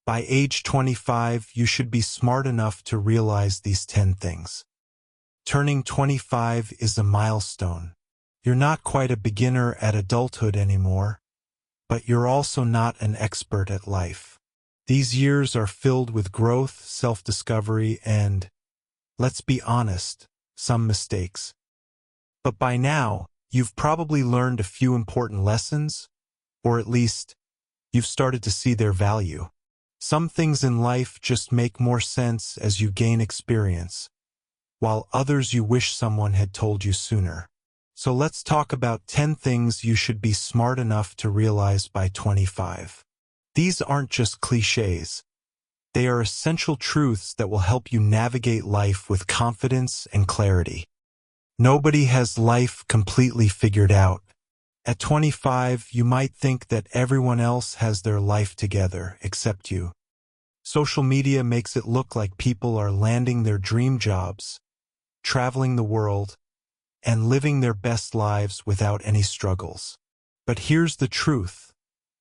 By age 25, you should be smart enough to realize these 10 things. Turning 25 is a milestone. You're not quite a beginner at adulthood anymore, but you're also not an expert at life. These years are filled with growth, self-discovery, and, let's be honest, some mistakes. But by now, you've probably learned a few important lessons, or at least, you've started to see their value. Some things in life just make more sense as you gain experience, while others you wish someone had told you sooner. So let's talk about 10 things you should be smart enough to realize by 25. These aren't just cliches. They are essential truths that will help you navigate life with confidence and clarity. Nobody has life completely figured out. At 25, you might think that everyone else has their life together, except you. Social media makes it look like people are landing their dream jobs, traveling the world, and living their best lives without any struggles. But here's the truth.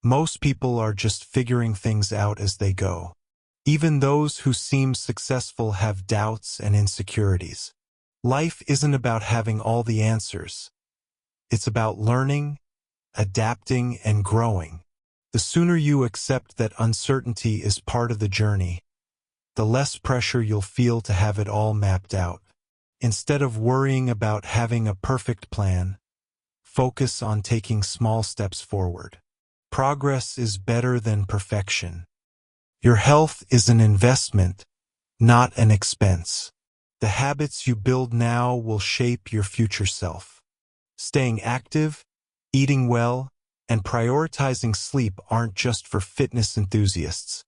Most people are just figuring things out as they go. Even those who seem successful have doubts and insecurities. Life isn't about having all the answers. It's about learning, adapting, and growing. The sooner you accept that uncertainty is part of the journey, the less pressure you'll feel to have it all mapped out. Instead of worrying about having a perfect plan, focus on taking small steps forward. Progress is better than perfection. Your health is an investment, not an expense. The habits you build now will shape your future self. Staying active, eating well, and prioritizing sleep aren't just for fitness enthusiasts.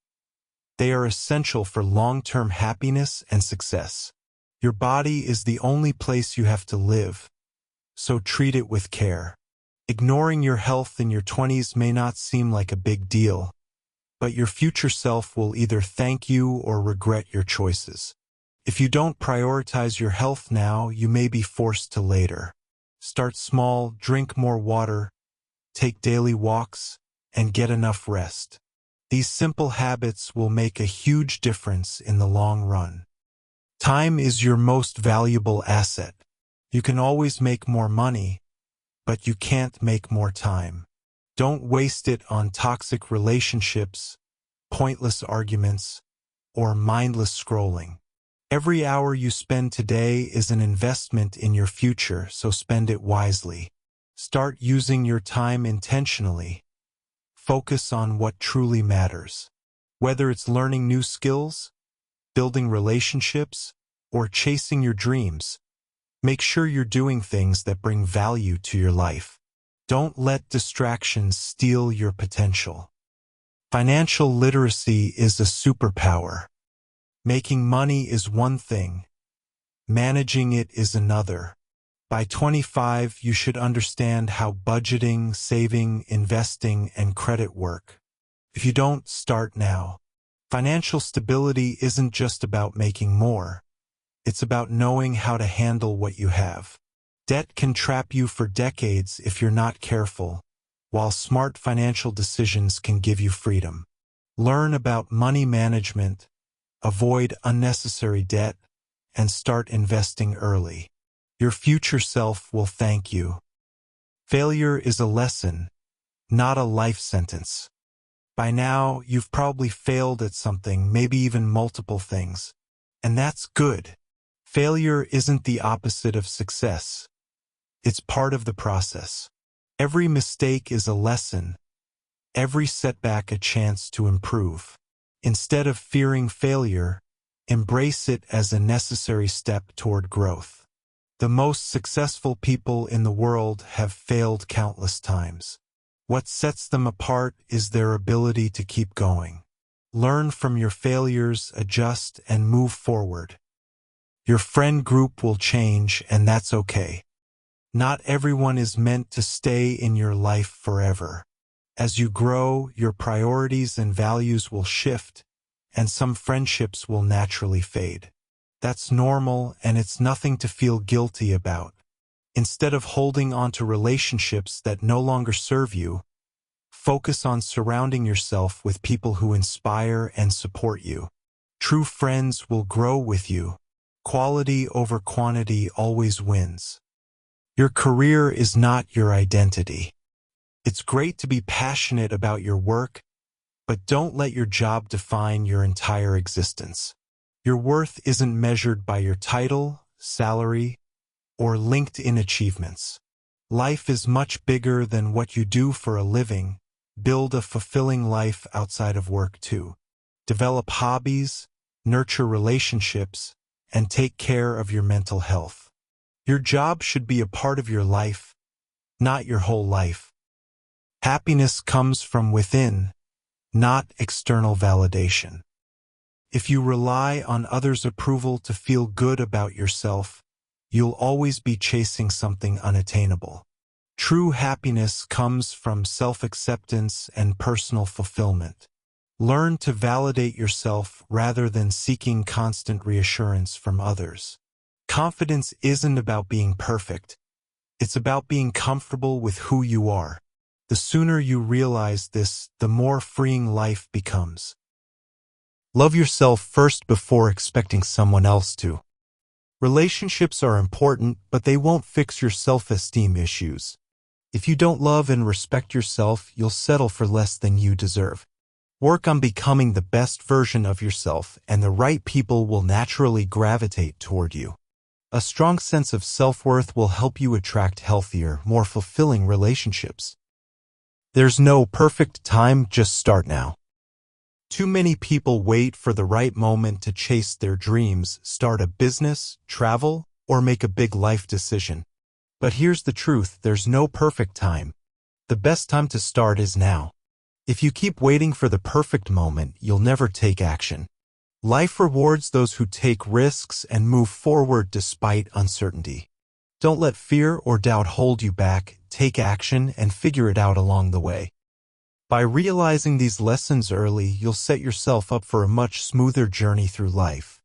They are essential for long-term happiness and success. Your body is the only place you have to live, so treat it with care. Ignoring your health in your 20s may not seem like a big deal, but your future self will either thank you or regret your choices. If you don't prioritize your health now, you may be forced to later. Start small, drink more water, take daily walks, and get enough rest. These simple habits will make a huge difference in the long run. Time is your most valuable asset. You can always make more money, but you can't make more time. Don't waste it on toxic relationships, pointless arguments, or mindless scrolling. Every hour you spend today is an investment in your future, so spend it wisely. Start using your time intentionally. Focus on what truly matters. Whether it's learning new skills, building relationships, or chasing your dreams, make sure you're doing things that bring value to your life. Don't let distractions steal your potential. Financial literacy is a superpower. Making money is one thing. Managing it is another. By 25, you should understand how budgeting, saving, investing, and credit work. If you don't, start now. Financial stability isn't just about making more. It's about knowing how to handle what you have. Debt can trap you for decades if you're not careful, while smart financial decisions can give you freedom. Learn about money management, avoid unnecessary debt, and start investing early. Your future self will thank you. Failure is a lesson, not a life sentence. By now, you've probably failed at something, maybe even multiple things. And that's good. Failure isn't the opposite of success. It's part of the process. Every mistake is a lesson, every setback a chance to improve. Instead of fearing failure, embrace it as a necessary step toward growth. The most successful people in the world have failed countless times. What sets them apart is their ability to keep going. Learn from your failures, adjust, and move forward. Your friend group will change, and that's okay. Not everyone is meant to stay in your life forever. As you grow, your priorities and values will shift, and some friendships will naturally fade. That's normal, and it's nothing to feel guilty about. Instead of holding on to relationships that no longer serve you, Focus on surrounding yourself with people who inspire and support you. True friends will grow with you. Quality over quantity always wins. Your career is not your identity. It's great to be passionate about your work, but don't let your job define your entire existence. Your worth isn't measured by your title, salary, or LinkedIn achievements. Life is much bigger than what you do for a living. Build a fulfilling life outside of work too. Develop hobbies, nurture relationships, and take care of your mental health. Your job should be a part of your life, not your whole life. Happiness comes from within, not external validation. If you rely on others' approval to feel good about yourself, you'll always be chasing something unattainable. True happiness comes from self-acceptance and personal fulfillment. Learn to validate yourself rather than seeking constant reassurance from others. Confidence isn't about being perfect. It's about being comfortable with who you are. The sooner you realize this, the more freeing life becomes. Love yourself first before expecting someone else to. Relationships are important, but they won't fix your self-esteem issues. If you don't love and respect yourself, you'll settle for less than you deserve. Work on becoming the best version of yourself, and the right people will naturally gravitate toward you. A strong sense of self-worth will help you attract healthier, more fulfilling relationships. There's no perfect time, just start now. Too many people wait for the right moment to chase their dreams, start a business, travel, or make a big life decision. But here's the truth, there's no perfect time. The best time to start is now. If you keep waiting for the perfect moment, you'll never take action. Life rewards those who take risks and move forward despite uncertainty. Don't let fear or doubt hold you back. Take action and figure it out along the way. By realizing these lessons early, you'll set yourself up for a much smoother journey through life.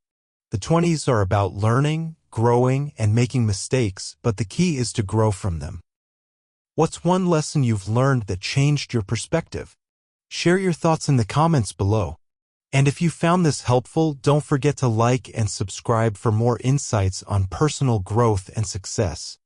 The 20s are about learning, growing, and making mistakes, but the key is to grow from them. What's one lesson you've learned that changed your perspective? Share your thoughts in the comments below. And if you found this helpful, don't forget to like and subscribe for more insights on personal growth and success.